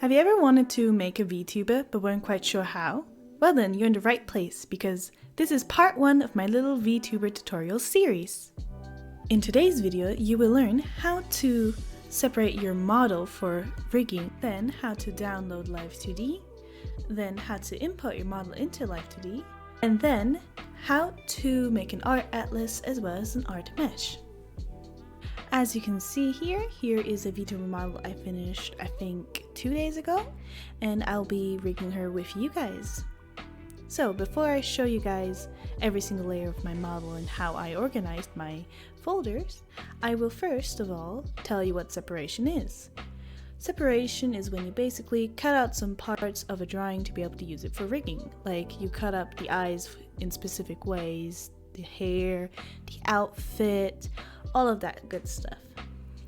Have you ever wanted to make a VTuber but weren't quite sure how? Well then, you're in the right place because this is part 1 of my little VTuber tutorial series. In today's video, you will learn how to separate your model for rigging, then how to download Live2D, then how to import your model into Live2D, and then how to make an art atlas as well as an art mesh. As you can see here is a VTuber model I finished I think 2 days ago, and I'll be rigging her with you guys. So before I show you guys every single layer of my model and how I organized my folders, I will first of all tell you what separation is. Separation is when you basically cut out some parts of a drawing to be able to use it for rigging. Like you cut up the eyes in specific ways, the hair, the outfit, all of that good stuff.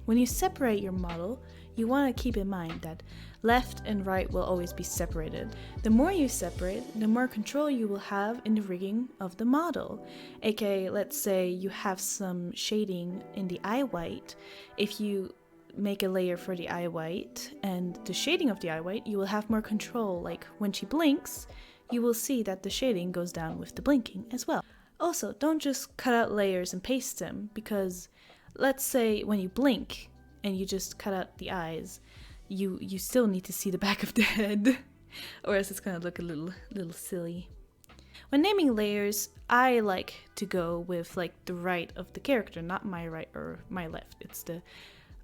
When you separate your model, you want to keep in mind that left and right will always be separated. The more you separate, the more control you will have in the rigging of the model. AKA, let's say you have some shading in the eye white. If you make a layer for the eye white and the shading of the eye white, you will have more control. Like when she blinks, you will see that the shading goes down with the blinking as well. Also, don't just cut out layers and paste them, because let's say when you blink and you just cut out the eyes, you still need to see the back of the head or else it's gonna look a little silly. When naming layers, I like to go with like the right of the character, not my right or my left. It's the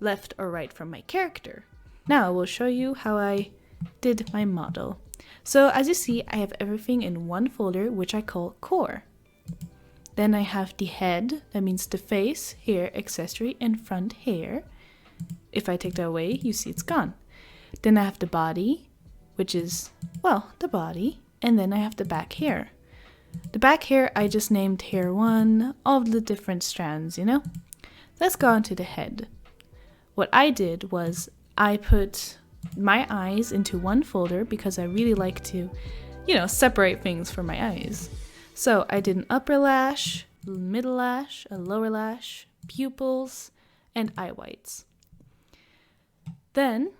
left or right from my character. Now I will show you how I did my model. So as you see, I have everything in one folder, which I call core. Then I have the head, that means the face, hair, accessory, and front hair. If I take that away, you see it's gone. Then I have the body, which is, well, the body. And then I have the back hair. The back hair, I just named hair 1, all of the different strands, you know? Let's go on to the head. What I did was I put my eyes into one folder because I really like to, separate things for my eyes. So I did an upper lash, middle lash, a lower lash, pupils, and eye whites. Then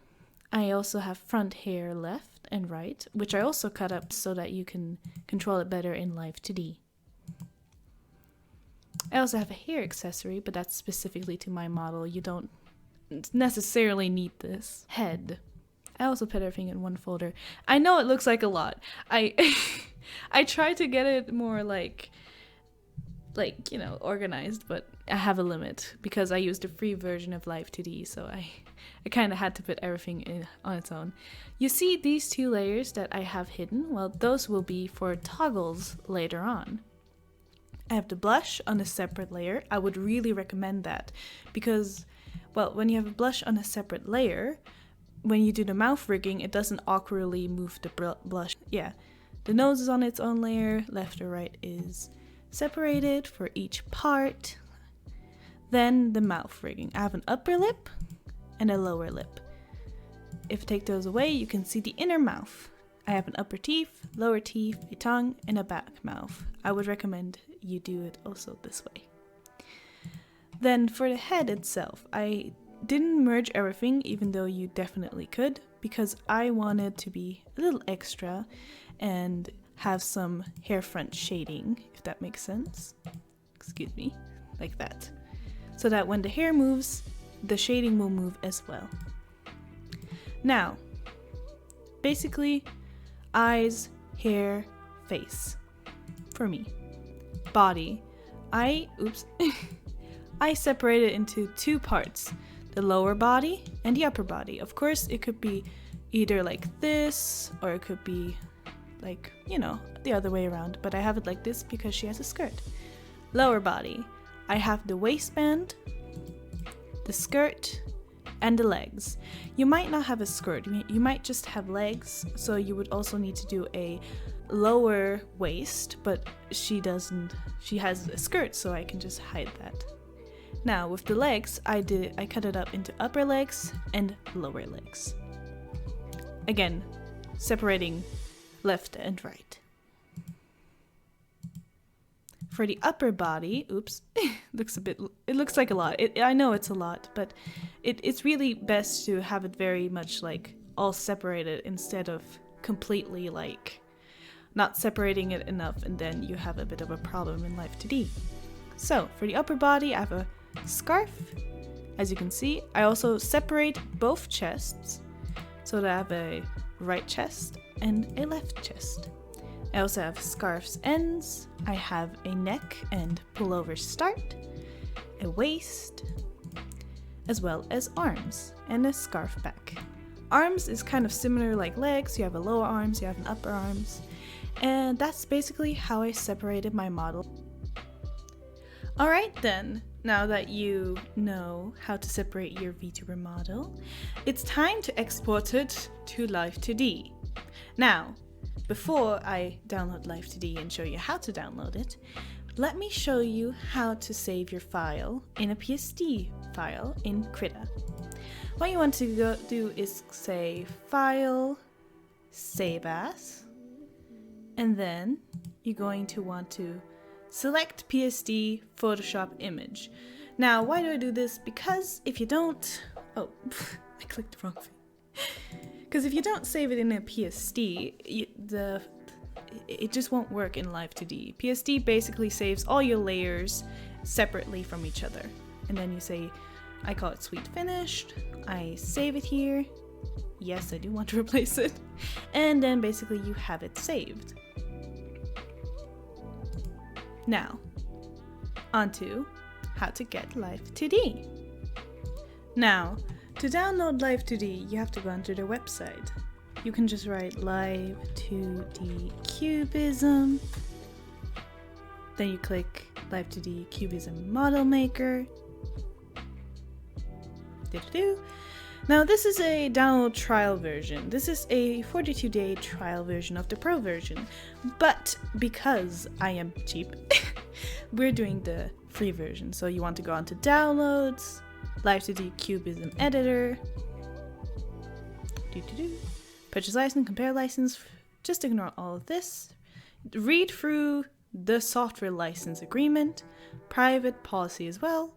I also have front hair left and right, which I also cut up so that you can control it better in Live2D. I also have a hair accessory, but that's specifically to my model. You don't necessarily need this. Head. I also put everything in one folder. I know it looks like a lot. I try to get it more like organized, but I have a limit because I used the free version of Live2D, so I kind of had to put everything in on its own. You see these 2 layers that I have hidden? Well, those will be for toggles later on. I have the blush on a separate layer. I would really recommend that because, well, when you have a blush on a separate layer, when you do the mouth rigging, it doesn't awkwardly move the blush. Yeah, the nose is on its own layer, left or right is separated for each part. Then the mouth rigging. I have an upper lip and a lower lip. If I take those away, you can see the inner mouth. I have an upper teeth, lower teeth, a tongue, and a back mouth. I would recommend you do it also this way. Then for the head itself, I didn't merge everything, even though you definitely could, because I wanted to be a little extra and have some hair front shading, if that makes sense. Excuse me, like that. So that when the hair moves, the shading will move as well. Now, basically, eyes, hair, face. For me. Body. I separated into 2 parts. The lower body and the upper body. Of course, it could be either like this or it could be like, the other way around. But I have it like this because she has a skirt. Lower body. I have the waistband, the skirt, and the legs. You might not have a skirt. You might just have legs. So you would also need to do a lower waist, but she doesn't. She has a skirt, so I can just hide that. Now with the legs, I cut it up into upper legs and lower legs. Again, separating left and right. For the upper body, it looks like a lot. I know it's a lot, but it's really best to have it very much like all separated instead of completely like not separating it enough, and then you have a bit of a problem in Live 2D. So for the upper body, I have a scarf. As you can see, I also separate both chests so that I have a right chest and a left chest. I also have scarf's ends, I have a neck and pullover start, a waist, as well as arms and a scarf back. Arms is kind of similar like legs, you have a lower arms, you have an upper arms, and that's basically how I separated my model. Alright then, now that you know how to separate your VTuber model, it's time to export it to Live 2D. Now, before I download Live 2D and show you how to download it, let me show you how to save your file in a PSD file in Krita. What you want to do is say File, Save As, and then you're going to want to select PSD Photoshop image. Now, why do I do this? Because if you don't... Oh, I clicked the wrong thing. Because if you don't save it in a PSD, it just won't work in Live 2D. PSD basically saves all your layers separately from each other. And then you say, I call it Sweet Finished, I save it here. Yes, I do want to replace it. And then basically you have it saved. Now, onto how to get Live 2D. Now, to download Live 2D, you have to go onto their website. You can just write Live 2D Cubism. Then you click Live 2D Cubism Model Maker. Now this is a download trial version. This is a 42-day trial version of the pro version. But because I am cheap, we're doing the free version. So you want to go onto downloads, Live 2D Cubism editor, purchase license, compare license, just ignore all of this. Read through the software license agreement, private policy as well.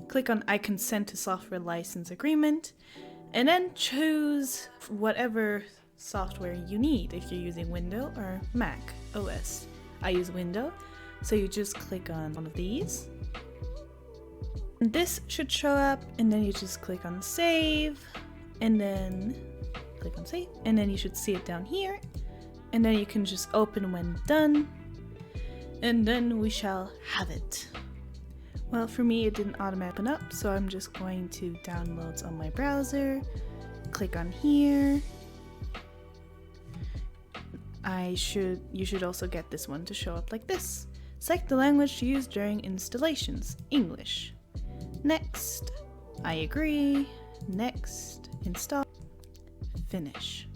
Click on I consent to software license agreement, and then choose whatever software you need if you're using Windows or Mac OS. I use Windows, so you just click on one of these. This should show up, and then you just click on save, and then click on save, and then you should see it down here, and then you can just open when done, and then we shall have it. Well, for me it didn't automatically open up, so I'm just going to downloads on my browser, click on here. You should also get this one to show up like this. Select the language to use during installations, English. Next, I agree, next, install, finish.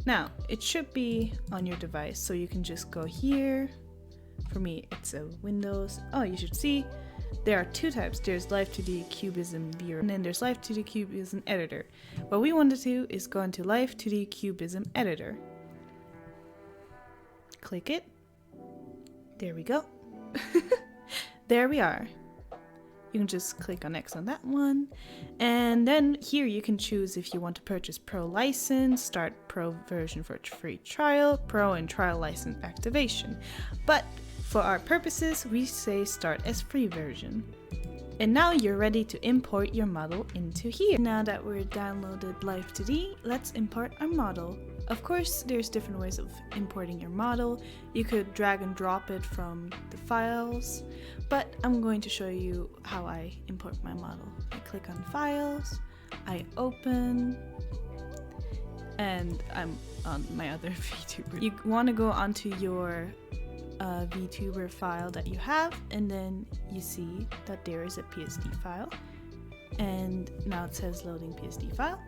Now, it should be on your device, so you can just go here. For me, it's a Windows. Oh, you should see there are two types. There's Live 2D Cubism Viewer, and then there's Live 2D Cubism Editor. What we want to do is go into Live 2D Cubism Editor. Click it. There we go. There we are. You can just click on next on that one. And then here you can choose if you want to purchase Pro license, start Pro version for a free trial, Pro and trial license activation. But for our purposes, we say start as free version. And now you're ready to import your model into here. Now that we're downloaded Live 2D, let's import our model. Of course, there's different ways of importing your model. You could drag and drop it from the files, but I'm going to show you how I import my model. I click on Files, I open, and I'm on my other VTuber. You want to go onto your VTuber file that you have, and then you see that there is a PSD file, and now it says loading PSD file.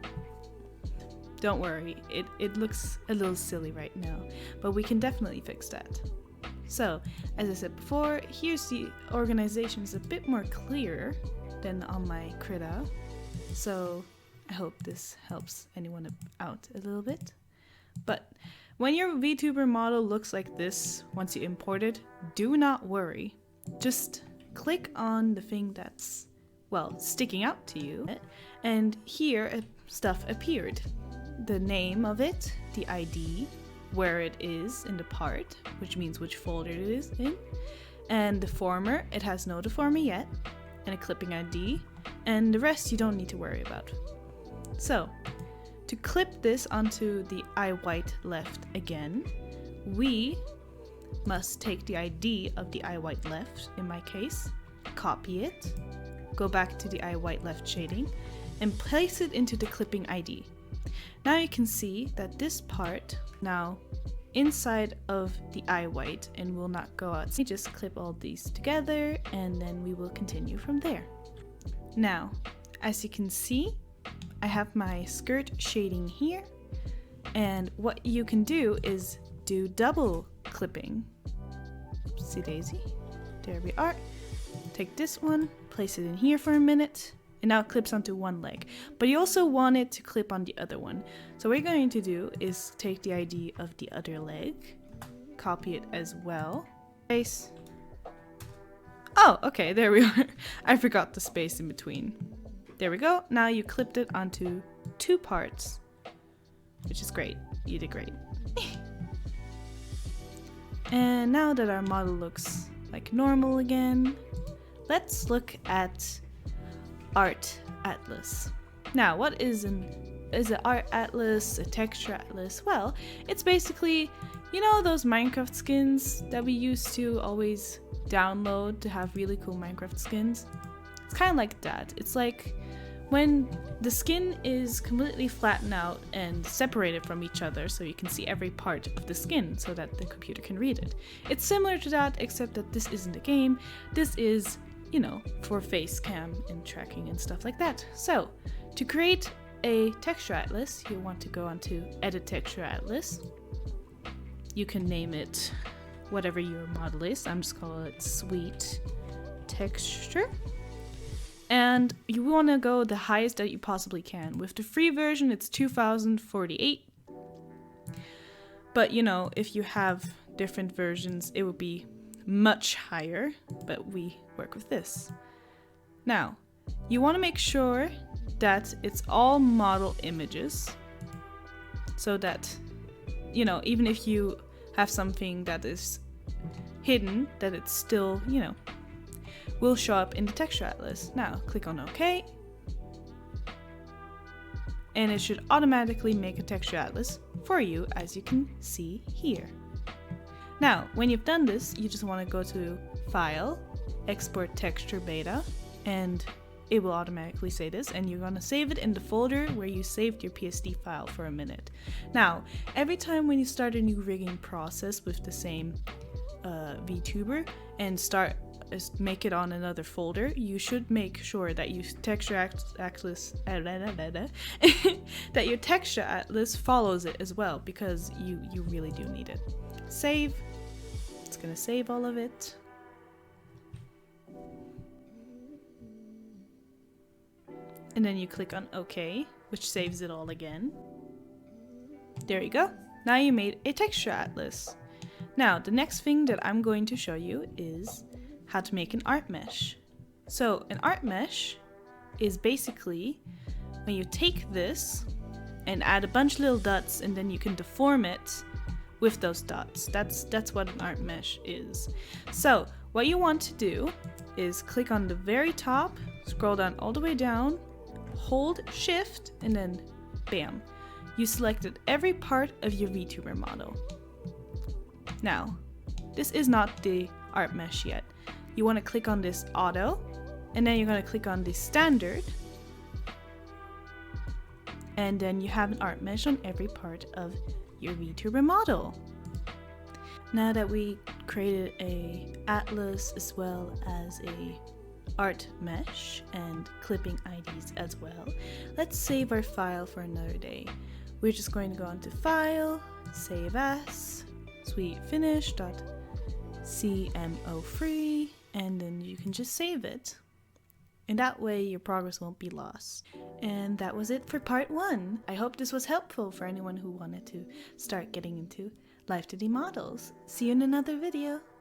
Don't worry, it looks a little silly right now, but we can definitely fix that. So, as I said before, here's the organization. Is a bit more clear than on my Krita, so I hope this helps anyone out a little bit. But when your VTuber model looks like this once you import it, do not worry. Just click on the thing that's, well, sticking out to you, and here stuff appeared. the name of it, the ID, where it is in the part, which means which folder it is in, and the deformer, it has no deformer yet, and a clipping ID, and the rest you don't need to worry about. So, to clip this onto the iWhite left again, we must take the ID of the iWhite left, in my case, copy it, go back to the iWhite left shading, and place it into the clipping ID. Now you can see that this part now inside of the iWhite and will not go out. So we just clip all these together and then we will continue from there. Now, as you can see, I have my skirt shading here, and what you can do is do double clipping. Oopsie daisy. There we are. Take this one, place it in here for a minute, and now it clips onto one leg. But you also want it to clip on the other one. So what you're going to do is take the ID of the other leg, copy it as well. Space. Oh, okay, there we are. I forgot the space in between. There we go. Now you clipped it onto two parts, which is great. You did great. And now that our model looks like normal again, let's look at Art Atlas. Now, what is an Art Atlas, a texture atlas? Well, it's basically, you know, those Minecraft skins that we used to always download to have really cool Minecraft skins. It's kind of like that. It's like when the skin is completely flattened out and separated from each other so you can see every part of the skin so that the computer can read it. It's similar to that, except that this isn't a game. This is, you know, for face cam and tracking and stuff like that. So, to create a texture atlas, you want to go onto Edit Texture Atlas. You can name it whatever your model is. I'm just calling it Sweet Texture. And you want to go the highest that you possibly can. With the free version, it's 2048. But, you know, if you have different versions, it would be much higher, but we work with this. Now, you want to make sure that it's all model images so that, you know, even if you have something that is hidden, that it's still, you know, will show up in the texture atlas. Now, click on OK, and it should automatically make a texture atlas for you, as you can see here. Now, when you've done this, you just want to go to File, Export Texture Beta, and it will automatically say this, and you're going to save it in the folder where you saved your PSD file for a minute. Now, every time when you start a new rigging process with the same Vtuber and make it on another folder, you should make sure that you texture atlas that your texture atlas follows it as well, because you really do need it. Save. It's gonna save all of it. And then you click on OK, which saves it all again. There you go. Now you made a texture atlas. Now, the next thing that I'm going to show you is how to make an art mesh. So an art mesh is basically when you take this and add a bunch of little dots, and then you can deform it with those dots. That's what an art mesh is. So what you want to do is click on the very top, scroll down all the way down, hold shift, and then bam, you selected every part of your Vtuber model. Now, this is not the art mesh yet. You want to click on this auto, and then you're going to click on the standard, and then you have an art mesh on every part of your Vtuber model. Now that we created a atlas as well as a art mesh and clipping IDs as well, let's save our file for another day. We're just going to go onto File, Save As, sweetfinish.cmo3, and then you can just save it. And that way your progress won't be lost. And that was it for part 1. I hope this was helpful for anyone who wanted to start getting into Live 2D models. See you in another video.